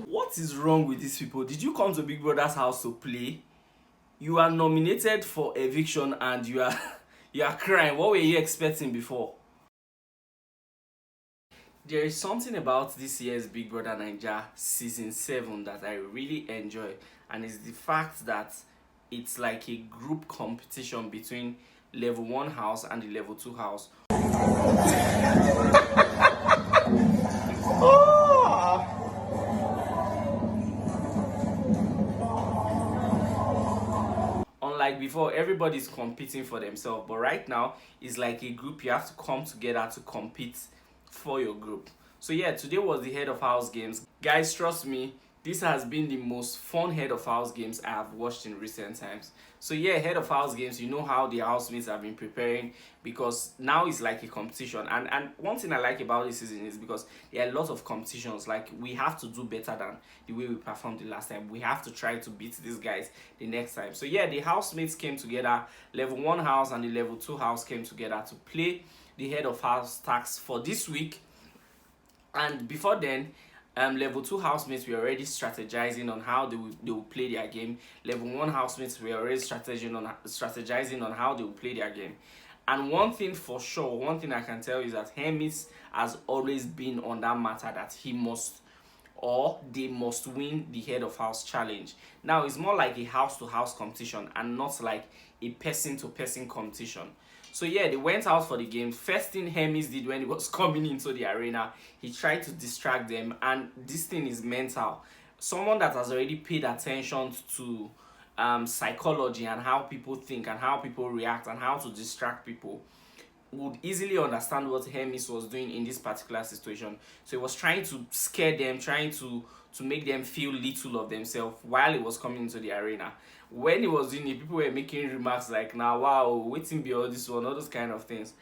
What is wrong with these people? Did you come to Big Brother's house to play? You are nominated for eviction and you are you are crying. What were you expecting before? There is something about this year's Big Brother Naija season 7 that I really enjoy, and it's the fact that it's like a group competition between level 1 house and the level 2 house. Unlike before, everybody's competing for themselves, but right now it's like a group. You have to come together to compete for your group. So yeah, today was the head of house games. Guys, trust me, this has been the most fun head of house games I have watched in recent times. So yeah, head of house games, you know how the housemates have been preparing, because now it's like a competition. And one thing I like about this season is because there are a lot of competitions. Like, we have to do better than the way we performed the last time. We have to try to beat these guys the next time. So yeah, the housemates came together. Level 1 house and the level 2 house came together to play the head of house task for this week. And before then, level 2 housemates were already strategizing on how they will play their game. Level 1 housemates were already strategizing on how they will play their game. And one thing for sure, one thing I can tell you is that Hermes has always been on that matter that he must, or they must, win the head of house challenge. Now it's more like a house to house competition and not like a person to person competition. So yeah, they went out for the game. First thing Hermes did when he was coming into the arena, he tried to distract them, and this thing is mental. Someone that has already paid attention to psychology and how people think and how people react and how to distract people would easily understand what Hermes was doing in this particular situation. So he was trying to scare them, trying to make them feel little of themselves while he was coming into the arena. When he was doing it, people were making remarks like, "Now, wow, waiting be all this one," all those kind of things.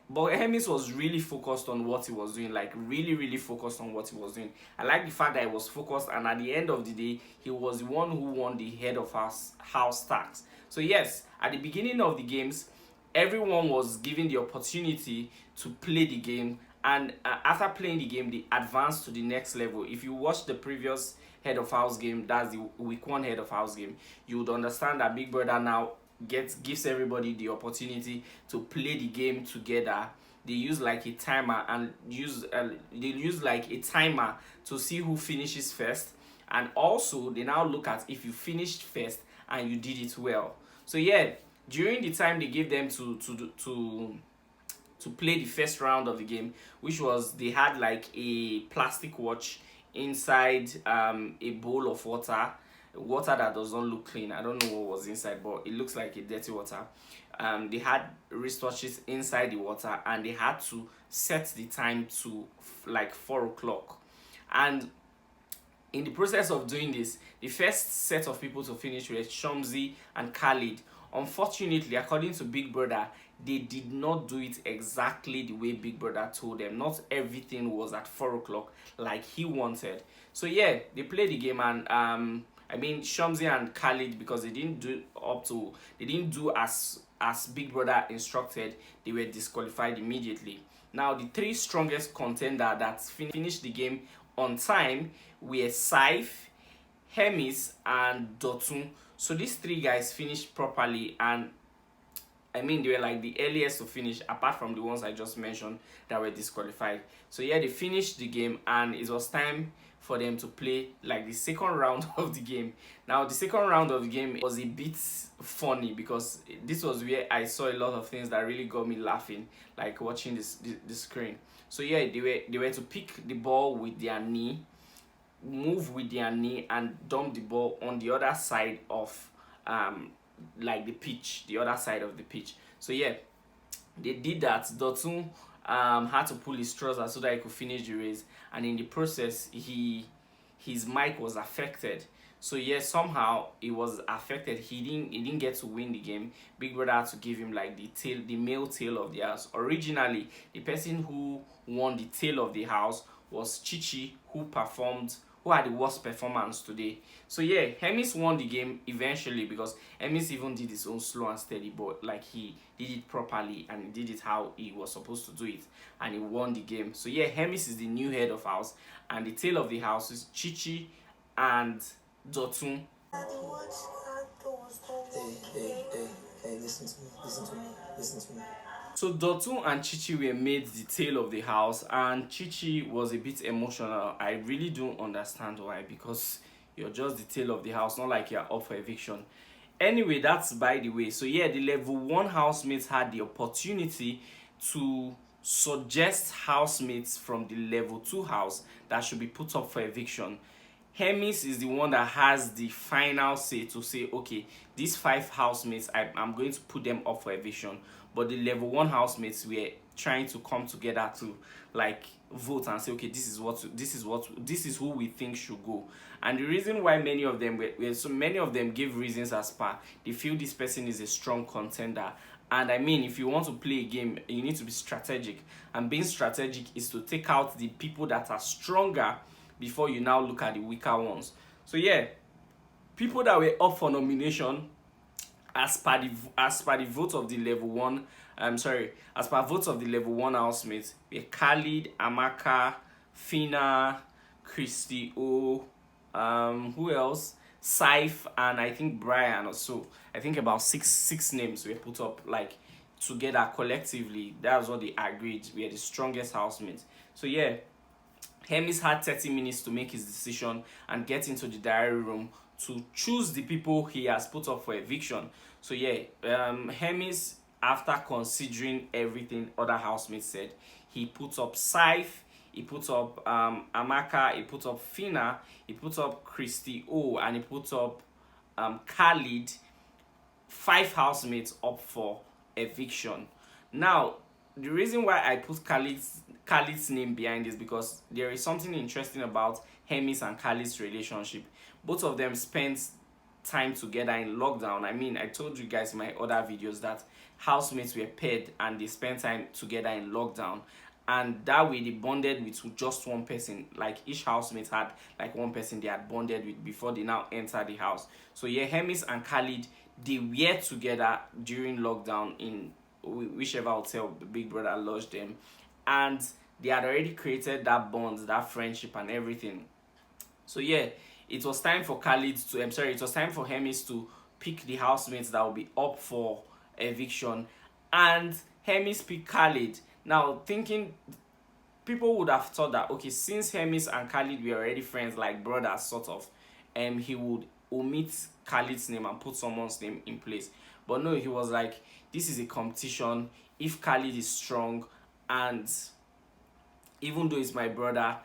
But Hermes was really focused on what he was doing, like really focused on what he was doing. I like the fact that he was focused, and at the end of the day, he was the one who won the head of house tax. So yes, at the beginning of the games, everyone was given the opportunity to play the game, and after playing the game, they advanced to the next level. If you watch the previous head of house game, that's the week 1 head of house game, you would understand that Big Brother now gives everybody the opportunity to play the game together. They use like a timer and they use like a timer to see who finishes first, and also they now look at if you finished first and you did it well. So yeah, during the time they gave them to play the first round of the game, which was, they had like a plastic watch inside a bowl of water that does not look clean. I don't know what was inside, but it looks like a dirty water. They had wristwatches inside the water, and they had to set the time to like 4 o'clock. And in the process of doing this, the first set of people to finish were Shamsi and Khalid. Unfortunately, according to Big Brother, they did not do it exactly the way Big Brother told them. Not everything was at 4 o'clock like he wanted. So yeah, they played the game, and I mean, Shamsi and Khalid, because they didn't do as Big Brother instructed, they were disqualified immediately. Now, the 3 strongest contender that finished the game on time were Cyph, Hermes, and Dotun. So these 3 guys finished properly, and I mean, they were like the earliest to finish, apart from the ones I just mentioned that were disqualified. So yeah, they finished the game, and it was time for them to play like the second round of the game. Now, the second round of the game was a bit funny, because this was where I saw a lot of things that really got me laughing, like watching the screen. So yeah, they were to pick the ball with their knee, move with their knee, and dump the ball on the other side of like the pitch, the other side of the pitch. So yeah, they did that. Dotun had to pull his trousers so that he could finish the race, and in the process, his mic was affected. So yeah, somehow it was affected. He didn't get to win the game. Big Brother had to give him like the male tail of the house. Originally, the person who won the tail of the house was Chichi, who performed who had the worst performance today. So yeah, Hermes won the game eventually because Hermes even did his own slow and steady, but like he did it properly and he did it how he was supposed to do it, and he won the game. So yeah, Hermes is the new head of house, and the tail of the house is Chichi and Dotun. Hey, listen to me, listen to me. So Dotun and Chichi were made the tail of the house, and Chichi was a bit emotional. I really don't understand why, because you're just the tail of the house, not like you're up for eviction. Anyway, that's by the way. So yeah, the level 1 housemates had the opportunity to suggest housemates from the level 2 house that should be put up for eviction. Hermes is the one that has the final say to say, okay, these 5 housemates, I'm going to put them up for eviction. But the level 1 housemates were trying to come together to like vote and say, okay, this is who we think should go. And the reason why many of them were so many of them gave reasons as per they feel this person is a strong contender. And I mean, if you want to play a game, you need to be strategic. And being strategic is to take out the people that are stronger before you now look at the weaker ones. So yeah, people that were up for nomination as per the vote of the level 1, as per votes of the level 1 housemates were Khalid, Amaka, Phyna, Christy O, who else? Cyph, and I think Brian or so. I think about six names were put up like together collectively. That's what they agreed. We are the strongest housemates. So yeah, Hermes had 30 minutes to make his decision and get into the diary room to choose the people he has put up for eviction. So yeah, Hermes, after considering everything other housemates said, he put up Cyph, he put up Amaka, he put up Phyna, he put up Christy O, and he put up Khalid. 5 housemates up for eviction. Now, the reason why I put Khalid's name behind is because there is something interesting about Hermes and Khalid's relationship. Both of them spent time together in lockdown. I mean, I told you guys in my other videos that housemates were paired and they spent time together in lockdown, and that way they bonded with just one person. Like each housemate had like one person they had bonded with before they now enter the house. So yeah, Hermes and Khalid, they were together during lockdown in whichever hotel the big brother lodged them, and they had already created that bond, that friendship and everything. So yeah, it was time for it was time for Hermes to pick the housemates that will be up for eviction, and Hermes picked Khalid. Now thinking, people would have thought that okay, since Hermes and Khalid were already friends, like brothers sort of, he would omit Khalid's name and put someone's name in place. But no, he was like, this is a competition. If Khalid is strong, and even though it's my brother,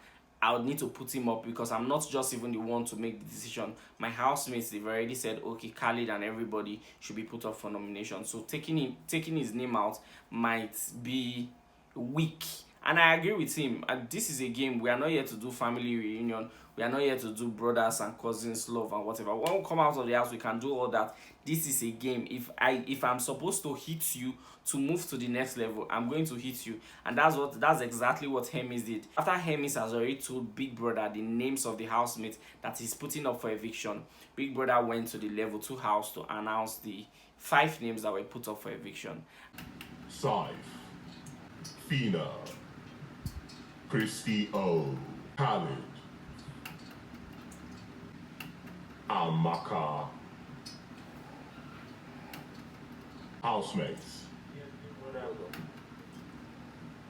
I would need to put him up because I'm not just even the one to make the decision. My housemates, they've already said, okay, Khalid and everybody should be put up for nomination. So taking his name out might be weak. And I agree with him. This is a game. We are not here to do family reunion. We are not here to do brothers and cousins love and whatever. When we come out of the house, we can do all that. This is a game. If I'm supposed to hit you to move to the next level, I'm going to hit you. And that's exactly what Hermes did. After Hermes has already told Big Brother the names of the housemates that he's putting up for eviction, Big Brother went to the level 2 house to announce the 5 names that were put up for eviction. Cyph, Phyna, Christy O, Khalid, Amaka. Housemates.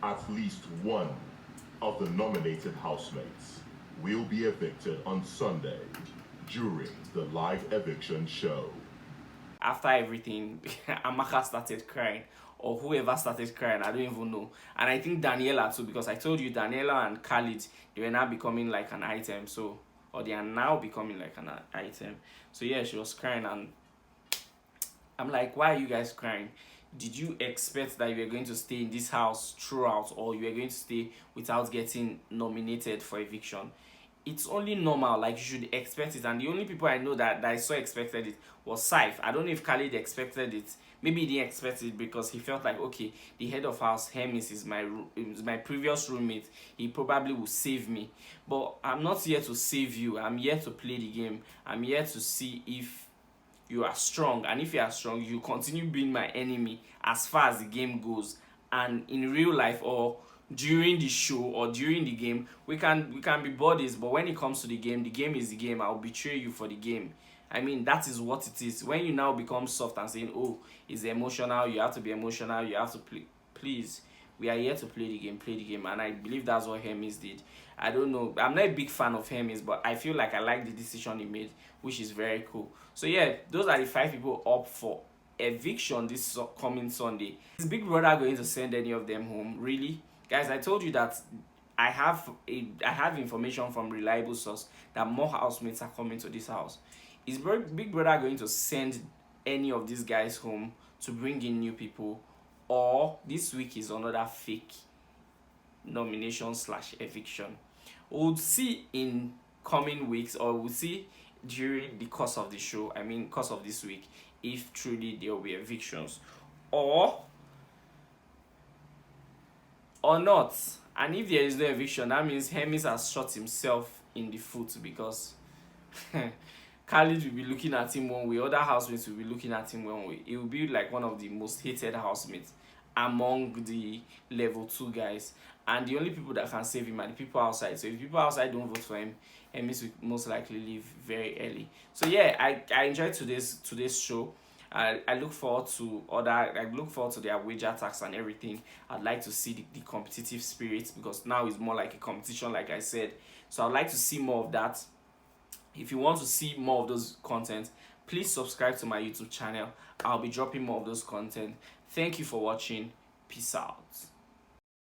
At least one of the nominated housemates will be evicted on Sunday during the live eviction show. After everything, Amaka started crying, or whoever started crying, I don't even know. And I think Daniela too, because I told you Daniela and Khalid, they were now becoming like an item. So, or they are now becoming like an item. So yeah, she was crying, and I'm like, why are you guys crying? Did you expect that you were going to stay in this house throughout, or you were going to stay without getting nominated for eviction? it's only normal, like you should expect it. And the only people I know that I saw expected it was Cyph. I don't know if Khalid expected it. Maybe he didn't expect it because he felt like, okay, the head of house Hermes is my previous roommate, he probably will save me. But I'm not here to save you. I'm here to play the game. I'm here to see if you are strong, and if you are strong, you continue being my enemy as far as the game goes. And in real life, or during the show, or during the game, we can be buddies. But when it comes to the game is the game. I'll betray you for the game. I mean, that is what it is. When you now become soft and saying, oh, it's emotional, you have to be emotional, you have to play, please, we are here to play the game. And I believe that's what Hermes did. I don't know, I'm not a big fan of Hermes, but I feel like I like the decision he made, which is very cool. So yeah, those are the 5 people up for eviction this coming Sunday. Is Big Brother going to send any of them home? Really? Guys, I told you that I have information from reliable source that more housemates are coming to this house. Is Big Brother going to send any of these guys home to bring in new people, or this week is another fake nomination / eviction? We'll see in coming weeks, or we'll see during the course of the show, I mean course of this week, if truly there will be evictions or not. And if there is no eviction, that means Hermes has shot himself in the foot, because Khalid will be looking at him one way, other housemates will be looking at him one way. It will be like one of the most hated housemates among the level 2 guys. And the only people that can save him are the people outside. So if people outside don't vote for him, Hermes will most likely leave very early. So yeah, I enjoyed today's show. I look forward to their wager tax and everything. I'd like to see the competitive spirit, because now it's more like a competition, like I said. So I'd like to see more of that. If you want to see more of those content, please subscribe to my YouTube channel. I'll be dropping more of those content. Thank you for watching. Peace out.